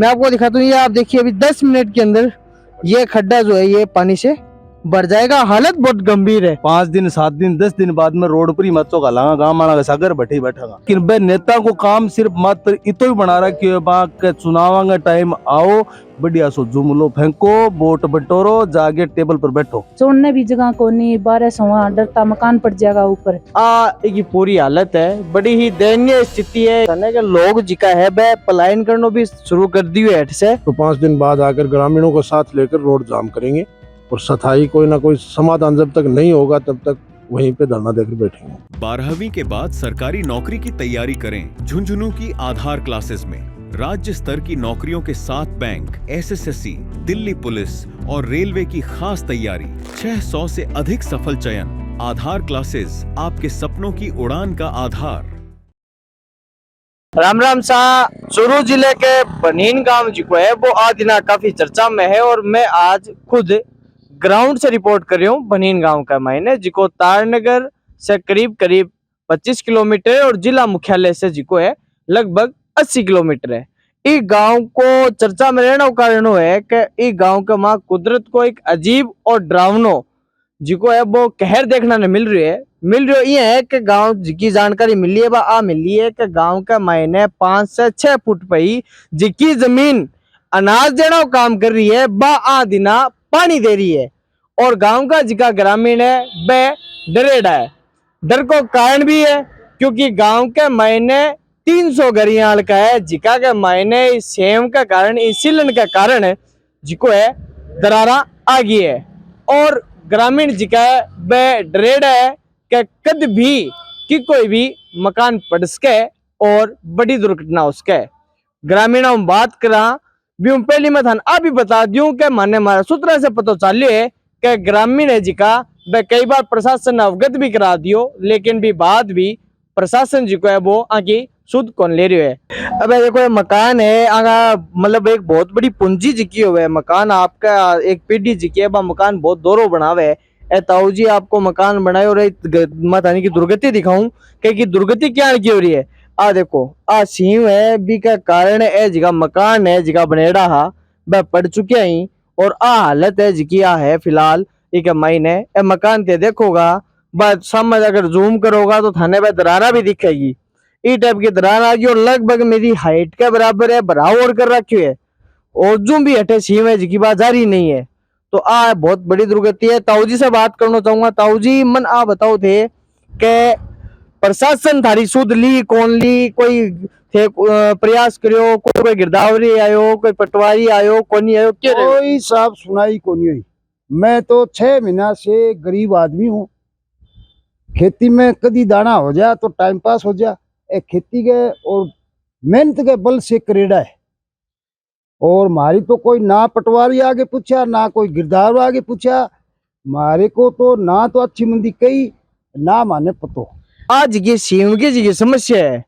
मैं आपको दिखाता हूँ, ये आप देखिए अभी 10 मिनट के अंदर ये खड्डा जो है ये पानी से भर जाएगा। हालत बहुत गंभीर है। 5 दिन 7 दिन 10 दिन बाद में रोड पर ही मचो गालांगा गाँव माना सागर बैठे बैठा। लेकिन भाई नेता को काम सिर्फ मात्र इतो ही बना रहा कि के चुनाव टाइम आओ बढ़िया सो जुमलो फेंको वोट बटोरो जाके टेबल पर बैठो। सोने भी जगह को नहीं 1200 डरता मकान पड़ जाएगा ऊपर। की पूरी हालत है, बड़ी ही दयनीय स्थिति है। थाने के लोग जिका है वह पलायन करना भी शुरू कर दी है हेठ से। तो 5 दिन बाद आकर ग्रामीणों को साथ लेकर रोड जाम करेंगे और स्थायी कोई ना कोई समाधान जब तक नहीं होगा तब तक वहीं पे धरना देकर बैठेंगे। 12वीं के बाद सरकारी नौकरी की तैयारी करें। झुंझुनू की आधार क्लासेस में राज्य स्तर की नौकरियों के साथ बैंक, एसएससी, दिल्ली पुलिस और रेलवे की खास तैयारी। 600 से अधिक सफल चयन। आधार क्लासेस, आपके सपनों की उड़ान का आधार। राम राम सा। चूरू जिले के बनीन गांव जो है वो आज दिना काफी चर्चा में है और मैं आज खुद ग्राउंड से रिपोर्ट कर रहा हूँ बनीन गांव का मायने जिको तारनगर से करीब करीब 25 किलोमीटर है और जिला मुख्यालय से जिको है लगभग 80 किलोमीटर है। इस गांव को चर्चा में रहने का कारण है कि इस गांव के माँ कुदरत को एक अजीब और डरावनो जिको है वो कहर देखने ने मिल रही है। ये है कि गांव जिकी जानकारी मिली है आ मिली है कि गांव के मायने 5 से 6 फुट पे ही जिकी जमीन अनाज देना काम कर रही है बा आ दिना पानी दे रही है और गांव का जिका ग्रामीण है वह डरेड़ा है। डर को कारण भी है क्योंकि गांव के मायने 300 घरियाल का है जिका के मायने इस सेम का कारण इस सीलन का कारण जिको है दरारा आ गई है और ग्रामीण जिका है वह डरेड़ा है कि कद भी कि कोई भी मकान पड़ सके और बड़ी दुर्घटना हो सके। ग्रामीणों में बात करा भी पहली मैं थान आप भी बता दूं कि माने मारा सूत्र से पता चलियो है कि ग्रामीण है जिका वह कई बार प्रशासन ने अवगत भी करा दियो लेकिन भी बाद भी प्रशासन जिको है वो आगे सुध कौन ले रही है। अब देखो मकान है आगा मतलब एक बहुत बड़ी पूंजी जिकी हुए है मकान आपका एक पीढ़ी जिकी है बा मकान बहुत दोरो बनावे है। ताऊ जी आपको मकान बनाए और मातानी की दुर्गति दिखाऊं कि दुर्गति क्या की हो रही है। आ देखो आ सीव है बी का कारण है जिका मकान है जिका बनेड़ा हा वह पड़ चुके ही और आ हालत है जिकी आ है फिलहाल एक महीने ए मकान ते देखोगा बस सामने अगर जूम करोगा तो थाने पे दरारा भी दिखेगी। ई टाइप की दरार आ गई और लगभग मेरी हाइट के बराबर है भराव और कर रखी है और जो भी हटे सीम है जिकी बात जारी नहीं है। तो आ बहुत बड़ी दुर्गति है। ताऊ जी से बात करना चाहूंगा। ताऊ जी मन आ बताओ थे कि प्रशासन थारी सुध ली कौन ली कोई थे प्रयास करियो कोई गिरदावरी आयो कोई पटवारी आयो कोनी आयो कोई साफ सुनाई कोनी हुई। मैं तो 6 महीना से गरीब आदमी हूँ। खेती में कदी दाना हो जाए तो टाइम पास हो जाए खेती के और मेहनत के बल से करेड़ा है और मारी तो कोई ना पटवारी आगे पूछा ना कोई गिरदार आगे पूछा मारे को तो ना तो अच्छी मंदी कही ना माने पतो। आज ये सीएम की समस्या है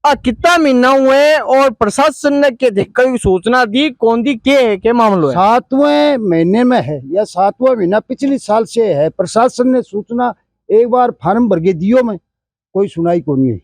आ कितना महीना हुए और प्रशासन ने के देखकर सूचना दी कौन दी के मामलो है 7वें महीने में है या 7वां महीना पिछले साल से है। प्रशासन ने सूचना एक बार फार्म भर के दियो में कोई सुनाई को नहीं है।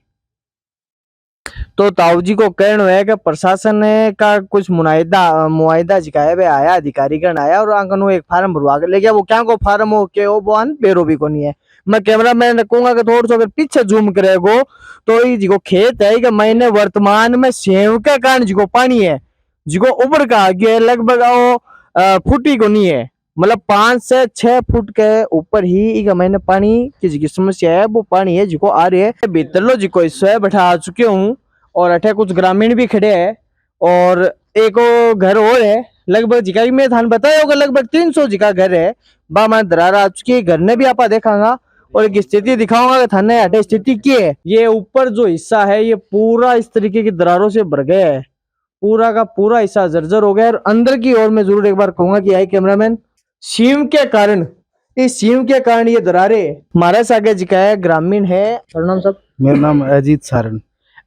तो ताऊ जी को कहना है कि प्रशासन का कुछ मुआयदा जिकाया वे आया अधिकारी गण आया और आंगन एक फार्म भरवा के ले गया। वो क्या को फार्म हो के वो बन बेरो भी को नहीं है। मैं कैमरा मैन कहूंगा कि थोड़ा सा अगर पीछे जूम करेगो तो ये जिको खेत है कि मैंने वर्तमान में सेव के कारण जिको पानी है जिको ऊपर का आगे है लगभग फुटी को नहीं है मतलब 5 से 6 फुट के ऊपर ही मैंने पानी की जिकी समस्या है वो पानी है जिको आ रही है भीतर लो जिको इससे बैठा आ चुके हूँ और अठे कुछ ग्रामीण भी खड़े हैं और एक घर और है लगभग जिका में थान बताया होगा लगभग 300 जिका घर है बा मैं दरार आ चुकी है। घर ने भी आपा देखांगा और एक स्थिति दिखाऊंगा कि थाने अठे स्थिति क्या है। ये ऊपर जो हिस्सा है ये पूरा इस तरीके की दरारों से भर गया है पूरा का पूरा हिस्सा जर्जर हो गया और अंदर की ओर में जरूर एक बार कहूंगा कि आई कैमरामैन सीम के कारण इस सीम के कारण ये दरारे हमारे आगे जिका है ग्रामीण है। नाम साहब मेरा नाम अजीत सारण।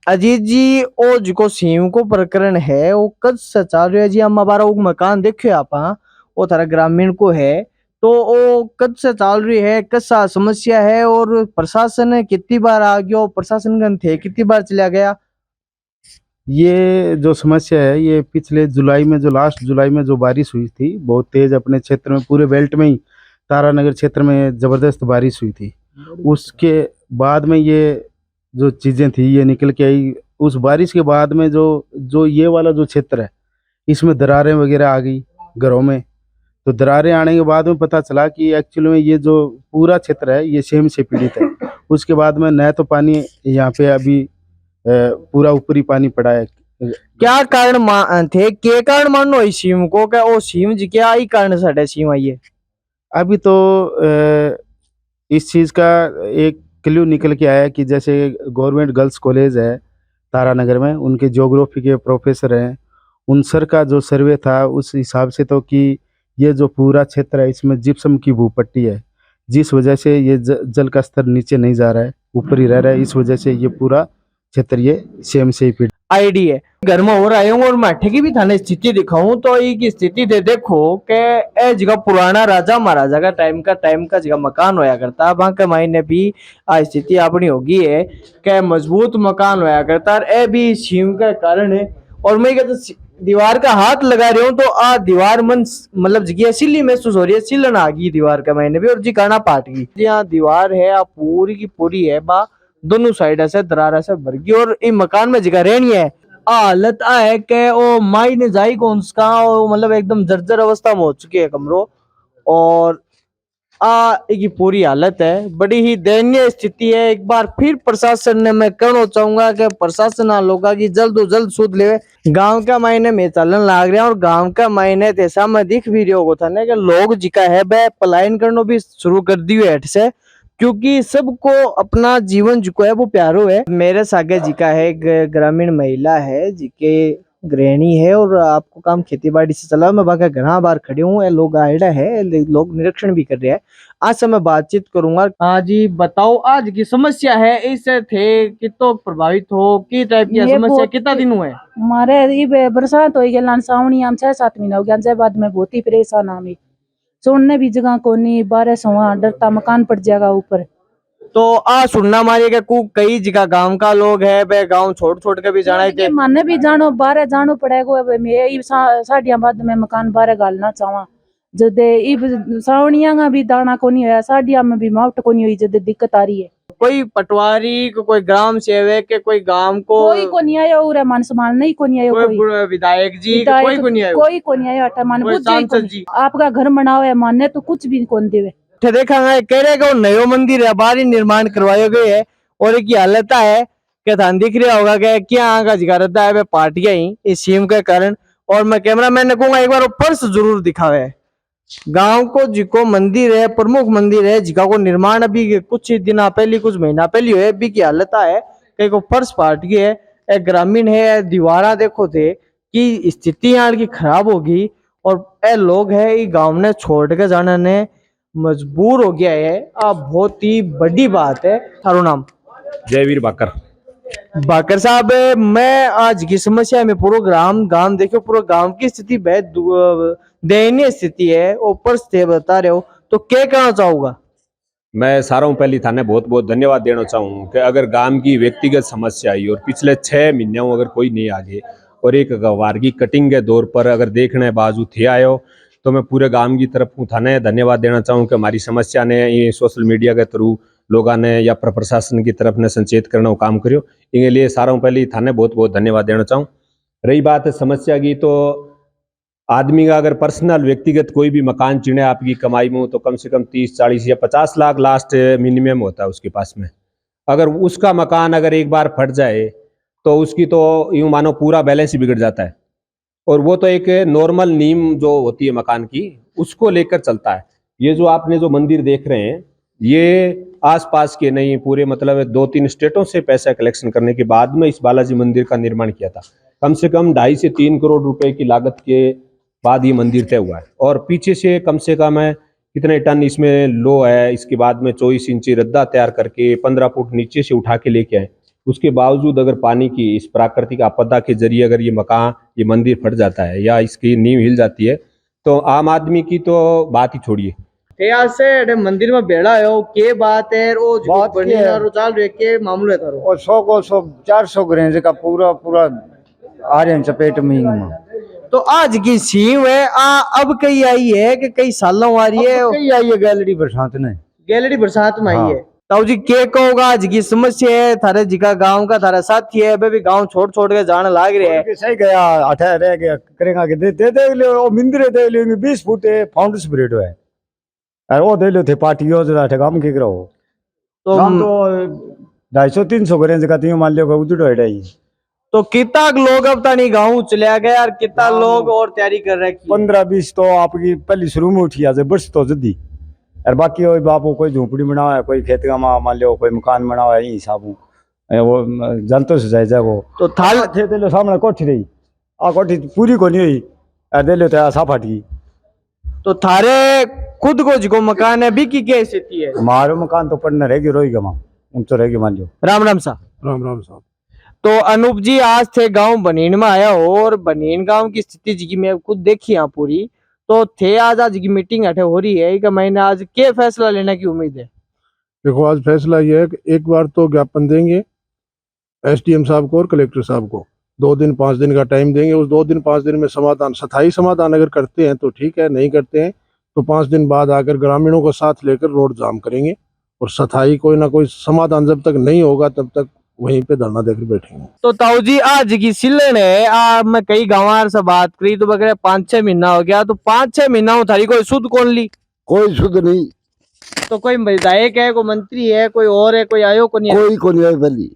अजीत जी ओ जिको सीम को प्रकरण है वो कद से चल रहा है जी। हम हमारा वो मकान देखियो आप वो थारा ग्रामीण को है तो वो कद से चल रही है कैसा समस्या है और प्रशासन कितनी बार आ गया प्रशासन गण थे कितनी बार चला गया। ये जो समस्या है ये पिछले जुलाई में, जो लास्ट जुलाई में जो बारिश हुई थी बहुत तेज अपने क्षेत्र में, पूरे बेल्ट में ही तारानगर क्षेत्र में ज़बरदस्त बारिश हुई थी। उसके बाद में ये जो चीज़ें थी ये निकल के आई। उस बारिश के बाद में जो जो ये वाला जो क्षेत्र है इसमें दरारें वगैरह आ गई घरों में। तो दरारें आने के बाद में पता चला कि एक्चुअली में ये जो पूरा क्षेत्र है ये सेम से पीड़ित है। उसके बाद में न तो पानी यहाँ पे अभी पूरा ऊपरी पानी पड़ा है। क्या कारण थे, के कारण मानो इस सीम को, क्या ओ सीम जी क्या आई कारण सटे सीम आई है? अभी तो इस चीज़ का एक क्ल्यू निकल के आया कि जैसे गवर्नमेंट गर्ल्स कॉलेज है तारानगर में, उनके ज्योग्राफी के प्रोफेसर हैं, उन सर का जो सर्वे था उस हिसाब से तो कि ये जो पूरा क्षेत्र है इसमें जिप्सम की भूपट्टी है, जिस वजह से ये जल का स्तर नीचे नहीं जा रहा है, ऊपर ही रह रहा है। इस वजह से ये पूरा क्षेत्र ये सेम से ही पीड़ित आईडी है। घर में और आए हूँ और मैं की भी थाने स्थिति दिखाऊं तो ये स्थिति दे देखो के ए जगह पुराना राजा महाराजा का टाइम का जगह मकान होया करता, वहां के मायने भी आ स्थिति अपनी होगी है के मजबूत मकान होया करता, और ए भी सीम के कारण है। और मैं कहता दीवार का हाथ लगा रही हूँ तो आ दीवार मन मतलब जगह सिल्ली महसूस हो रही है, सिलन आ गई दीवार के मायने भी, और जी काना पाट गई। यहाँ दीवार है आ पूरी की पूरी है बा दोनों साइड से दरार से भर गई, और इन मकान में जगह रहनी है। हालत आ है के ओ माई ने जाई कौन सा मतलब एकदम जर्जर अवस्था में हो चुकी है कमरो, और की पूरी हालत है, बड़ी ही दयनीय स्थिति है। एक बार फिर प्रशासन ने मैं कहना चाहूंगा कि प्रशासन लोग की जल्द जल्द सूद ले। गांव का मायने में चलन लाग रहे हैं, और गांव का मायने ऐसा में दिख भी रहा था ना कि लोग जिका है वह पलायन करना भी शुरू कर दी है से, क्योंकि सबको अपना जीवन जो है वो प्यारो है। मेरे सागे जी का है एक ग्रामीण महिला है जिके गृहिणी है, और आपको काम खेती बाड़ी से चला। मैं बाकी घर बाहर खड़ी हूँ, लोग आइडा है, लोग निरीक्षण भी कर रहे हैं। आज से मैं बातचीत करूंगा। हाँ जी बताओ, आज की समस्या है इससे थे कितो प्रभावित हो, की टाइप की समस्या, कितना दिन हुए? हमारे ये बरसात हो गई सावनी हम 6-7 महीना हो गया, जय बाद में बहुत ही परेशान आमी सुनने भी जगह कोनी, 1200 डरता मकान पड़ जाएगा ऊपर। तो सुनना मारिएगा को कई जगह गांव का लोग है, बे गांव छोड़ के भी जाना है, माने भी जानो बाहर जानो पड़ेगा। मैं साढ़िया बाद में मकान बाहर गालना चाहवा, जद सावनिया का भी दाना कोनी होया, साढ़िया में भी मावट कोनी हुई, जद दिक्कत आ रही है। कोई पटवारी कोई ग्राम सेवक के कोई गांव को कोई को नहीं आया, और मान सम्मान नहीं को नहीं आया, कोई विधायक जी कोई को नहीं आया, कोई को नहीं आया। अटा मान कोई सांसद जी आपका घर बनाओ है माने तो कुछ भी कौन देवे। देखा कह रहे कि नयो मंदिर है बाहर ही निर्माण करवाया गया है, और एक हालत है कि थान दिख रहा होगा कि क्या का जिगारता है पार्टियां ही इस सीएम के कारण। और मैं कैमरा मैन ने कहूंगा एक बार फर्श जरूर दिखावे गांव को, जिको मंदिर है प्रमुख मंदिर है जिका को निर्माण अभी कुछ दिन पहले कुछ महीना पहले हुए, अभी की हालत है कहीं को फर्श पाट गई है। एक ग्रामीण है, दीवारा देखो थे कि स्थिति यहाँ की खराब होगी, और ए लोग है ये गांव ने छोड़ के जाने ने मजबूर हो गया है। बहुत ही बड़ी बात है। थारो नाम? जयवीर बाकर। बाकर साहब, मैं आज की समस्या में पूरा गांव देखो, पूरा गांव की स्थिति बहुत दयनीय स्थिति है, ऊपर से बता रहे हो तो क्या कहना चाहूंगा? मैं सारों पहली थाने बहुत बहुत धन्यवाद देना चाहूँ कि अगर गांव की व्यक्तिगत समस्या आई और पिछले 6 महीनों अगर कोई नहीं आगे और एक गवार की कटिंग के दौर पर अगर देखने बाजू थे आयो, तो मैं पूरे गांव की तरफ थाने धन्यवाद देना चाहूँ कि हमारी समस्या ने ये सोशल मीडिया के थ्रू लोगों ने या प्रशासन की तरफ ने संचेत करने का काम करो, इनके लिए सारों पहले थाने बहुत बहुत धन्यवाद देना चाहूँ। रही बात समस्या की, तो आदमी का अगर पर्सनल व्यक्तिगत कोई भी मकान चिने आपकी कमाई में तो कम से कम 30-40 या 50 लाख लास्ट मिनिमम होता है उसके पास में। अगर उसका मकान अगर एक बार फट जाए तो उसकी तो यूँ मानो पूरा बैलेंस ही बिगड़ जाता है, और वो तो एक नॉर्मल नीम जो होती है मकान की उसको लेकर चलता है। ये जो आपने जो मंदिर देख रहे हैं ये आसपास के नहीं, पूरे मतलब 2-3 स्टेटों से पैसा कलेक्शन करने के बाद में इस बालाजी मंदिर का निर्माण किया था। कम से कम 2.5 से 3 करोड़ रुपए की लागत के बाद ये मंदिर तय हुआ है, और पीछे से कम कितने टन इसमें लो है, इसके बाद में 24 इंची रद्दा तैयार करके 15 फुट नीचे से उठा के लेके आए। उसके बावजूद अगर पानी की इस प्राकृतिक आपदा के जरिए अगर ये मंदिर फट जाता है या इसकी नींव हिल जाती है तो आम आदमी की तो बात ही छोड़िए। से मंदिर में बेड़ा है के बात है, वो बात बनी क्या है? चाल रहे के मामले थारो और 100 को 100 400 ग्रेंज का पूरा आ रहे हैं चपेट में ही। तो आज की सीम है अब कई आई है कि कई सालों आ रही है? कई आई है गैलरी बरसात ने। गैलरी बरसात में आई हाँ। है। ताऊ जी के कहोगा आज की समस्या है थारे जिका गांव का थारा साथी है वे भी गांव छोड़ छोड़ के जाने लाग रहे हैं। सही गया अठा रह गया करेगा कि दे ले ओ मिंदरे दे ले 20 फुट फाउंडस ब्रेड है और वो दे लो थे पार्टी योजना थे काम के करो तो काम तो 250-300 करें जगह तीन मान लियो उधर है ही। तो कितना लोग अब तानी गांव चले गए और कितना लोग और तैयारी कर रहे हैं? 15-20 तो आपकी पहली शुरू में उठी आज बस तो जल्दी और बाकी वही बापू कोई झोपड़ी बनावा है कोई खेत का मान लो कोई मकान बनावा है हिसाब वो जनता से जाए जाए वो तो थाल थे दे लो सामने कोठी रही आ कोठी पूरी को नहीं हुई और दे लो तो साफ हट गई। तो थारे खुद को जो मकान है भी की क्या स्थिति है? हमारो मकान तो पढ़ने रहेगी रोई गमा उन तो रहेगी मान लो। राम राम साहब। राम राम साहब। तो अनूप जी आज थे गांव बनीन में आया हो और बनीन गांव की स्थिति जी की मैं खुद देखी यहाँ पूरी तो थे आज की मीटिंग हटे हो रही है कि मैंने आज क्या फैसला लेने की उम्मीद है? देखो आज फैसला ये है कि एक बार तो ज्ञापन देंगे एसडीएम साहब को और कलेक्टर साहब को 2 दिन 5 दिन का टाइम देंगे। उस 2 दिन 5 दिन में समाधान स्थायी समाधान अगर करते हैं तो ठीक है, नहीं करते हैं तो 5 दिन बाद आकर ग्रामीणों को साथ लेकर रोड जाम करेंगे और स्थायी कोई ना कोई समाधान जब तक नहीं होगा तब तक वहीं पे धरना देकर बैठेंगे। तो ताऊ जी आज की सिलन है मैं कई गाँव से बात करी तो वगैरह 5-6 महीना हो गया तो 5-6 महीना थारी कोई सुध कौन ली? कोई शुद्ध नहीं। तो कोई विधायक है कोई मंत्री है कोई और है कोई आयो को नहीं? कोई को नहीं है पहली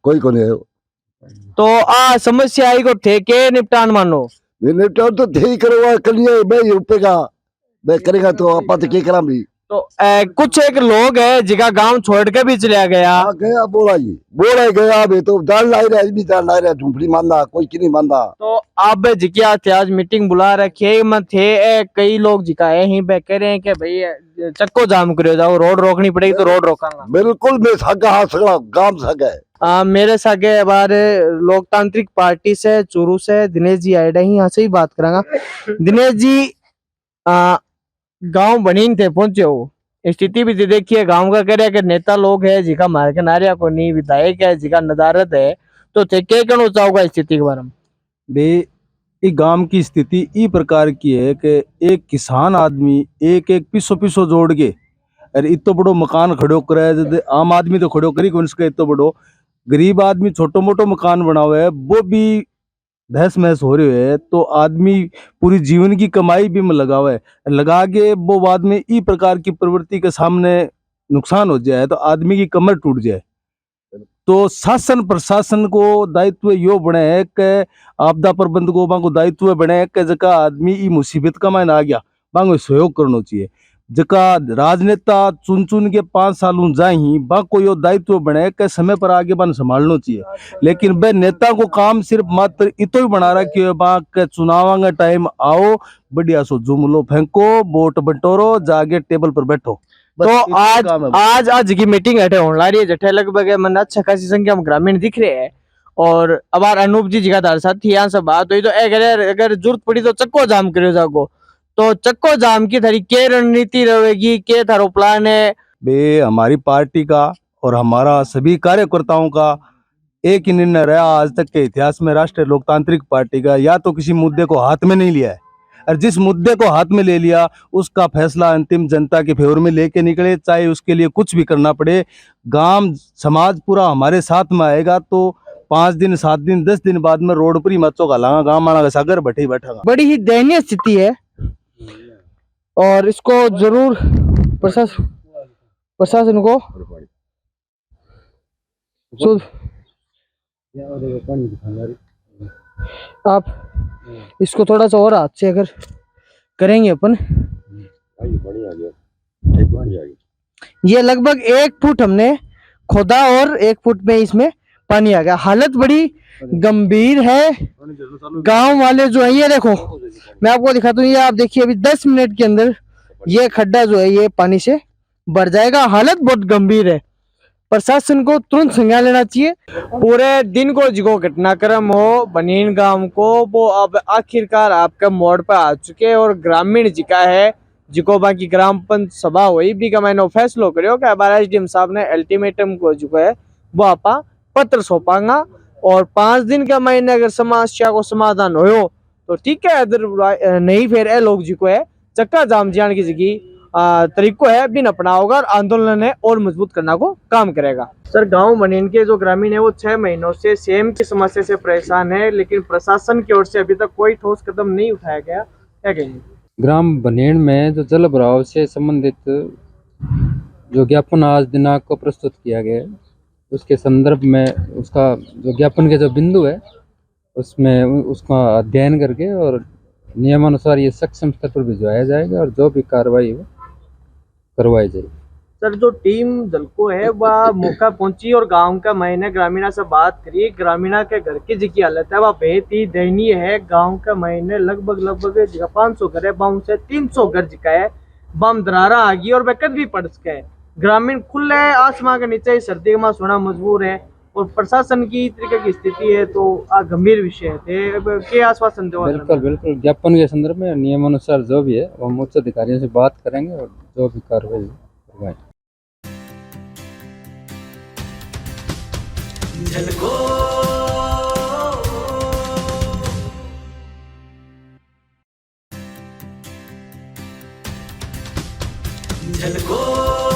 कोई को नहीं है। तो समस्या आई को ठेके निपटान मानो निपटान तो थे ही करो करिए भाई रुपए का मैं करेगा तो आप तो क्या करा भी। तो कुछ एक लोग है जिका गांव छोड़ के भी चला गया गया बोला गया अभी तो दाल ला रहा भी दाल ला रहा झुंपड़ी मानदा कोई की नहीं मानदा। तो आप जिका थे आज मीटिंग बुला रखी है मैं थे कई लोग जिका है ही पे कह रहे हैं कि भाई चक्को जाम करो जाओ रोड रोकनी पड़ेगी तो रोड रोकांगा। बिल्कुल मैं सगा हाँ सगा गांव सगा है। मेरे सागे हमारे लोकतांत्रिक पार्टी से चूरू से दिनेश जी आए ही यहाँ से ही बात करांगा। दिनेश जी गांव बनीन थे पहुंचे हो स्थिति भी देखिए गांव का कह रहे कि नेता लोग है जिका मार के नारिया को नहीं विधायक है जिका नदारत है तो थे क्या कहना चाहोगा स्थिति के बारे में? बे गांव की स्थिति ई प्रकार की है कि एक किसान आदमी एक एक पिसो पिसो जोड़ के अरे इतो बड़ो मकान खड़ो करे आम आदमी तो खड़ो करी कौन इसका इतो बड़ो गरीब आदमी छोटो मोटो मकान बनावे है वो भी दहस महस हो रहे है तो आदमी पूरी जीवन की कमाई भी में लगावे लगा के वो बाद में ई प्रकार की प्रवृत्ति के सामने नुकसान हो जाए तो आदमी की कमर टूट जाए। तो शासन प्रशासन को दायित्व यो बने है कि आपदा प्रबंधकों को दायित्व बने है कि जका आदमी ई मुसीबत का मायने आ गया बांगो सहयोग करना चाहिए। जका राजनेता चुन चुन के 5 सालों जाही बा को यो दायित्व बने के समय पर आगे बन संभालना चाहिए। लेकिन वे नेता को काम सिर्फ मात्र इतो ही बना रहा कि बा के चुनाव का टाइम आओ बढ़िया सो जुमलो फेंको वोट बटोरो जाके टेबल पर बैठो। तो आज की मीटिंग हटे होने ला रही है जठे लगभग मन अच्छा खासी संख्या में ग्रामीण दिख रहे हैं और अब अनूप जी का तार साथी यहाँ से बात हुई तो अगर जरूरत पड़ी तो चक्को जाम करो जागो तो चक्को जाम की थारी क्या रणनीति रहेगी क्या थारो प्लान है? बे हमारी पार्टी का और हमारा सभी कार्यकर्ताओं का एक ही निर्णय रहा आज तक के इतिहास में राष्ट्रीय लोकतांत्रिक पार्टी का या तो किसी मुद्दे को हाथ में नहीं लिया है और जिस मुद्दे को हाथ में ले लिया उसका फैसला अंतिम जनता के फेवर में लेके निकले चाहे उसके लिए कुछ भी करना पड़े। गांव समाज पूरा हमारे साथ में आएगा तो 5 दिन 7 दिन 10 दिन बाद में रोड पर ही मचो गालांगा गाँव माना सागर बैठे बैठा। बड़ी ही दयनीय स्थिति है और इसको जरूर प्रशासन को आप इसको थोड़ा सा और हाथ से अगर करेंगे अपन ये लगभग 1 फुट हमने खोदा और 1 फुट में इसमें पानी आ गया। हालत बड़ी गंभीर है। गांव वाले जो है ये देखो मैं आपको दिखाता हूँ ये आप देखिए अभी 10 मिनट के अंदर ये खड्डा जो है ये पानी से भर जाएगा। हालत बहुत गंभीर है। प्रशासन को तुरंत संज्ञान लेना चाहिए। पूरे दिन को जो घटनाक्रम हो बनीन गांव को वो अब आखिरकार आपका मोड़ पर आ चुके और ग्रामीण जिका है जिको बाकी ग्राम पंच सभा हुई भी का मैंने फैसलो करो कि हमारा एसडीएम साहब ने अल्टीमेटम को जो है वो आपा पत्र सौंपांगा और 5 दिन के महीने अगर समस्या को समाधान हो तो ठीक है, अदर नहीं फिर ए लोग जी को है चक्का जाम जान की जगह तरीको है बिन अपना होगा और आंदोलन है और मजबूत करना को काम करेगा। सर गांव बनीन के जो ग्रामीण है वो 6 महीनों से सेम की समस्या से परेशान है, लेकिन प्रशासन की ओर से अभी तक कोई ठोस कदम नहीं उठाया गया, क्या कहेंगे? ग्राम बनेड़ में जो जल भराव से संबंधित जो ज्ञापन आज दिनांक को प्रस्तुत किया गया है, उसके संदर्भ में उसका जो ज्ञापन के जो बिंदु है उसमें उसका अध्ययन करके और नियमानुसार ये सक्षम स्तर पर भिजवाया जाएगा और जो भी कार्रवाई हो करवाई जाएगी। सर जो टीम दलको है वह मौका पहुंची और गांव का महीने ग्रामीणा से बात करी, ग्रामीणा के घर की जिकी हालत है वह बेहद ही दयनीय है। गांव का महीने लगभग 500 घर है, बाम से 300 घर जिका है बम दरारा आ गई और वह कद भी पड़ सके है। ग्रामीण खुले आसमान के नीचे ही सर्दी में सोना मजबूर है और प्रशासन की तरीके की स्थिति है तो गंभीर विषय है के आश्वासन दो। बिल्कुल ज्ञापन के संदर्भ में नियमानुसार जो भी है वो हम उच्च अधिकारियों से बात करेंगे और जो भी कार्रवाई करवाएंगे। झलको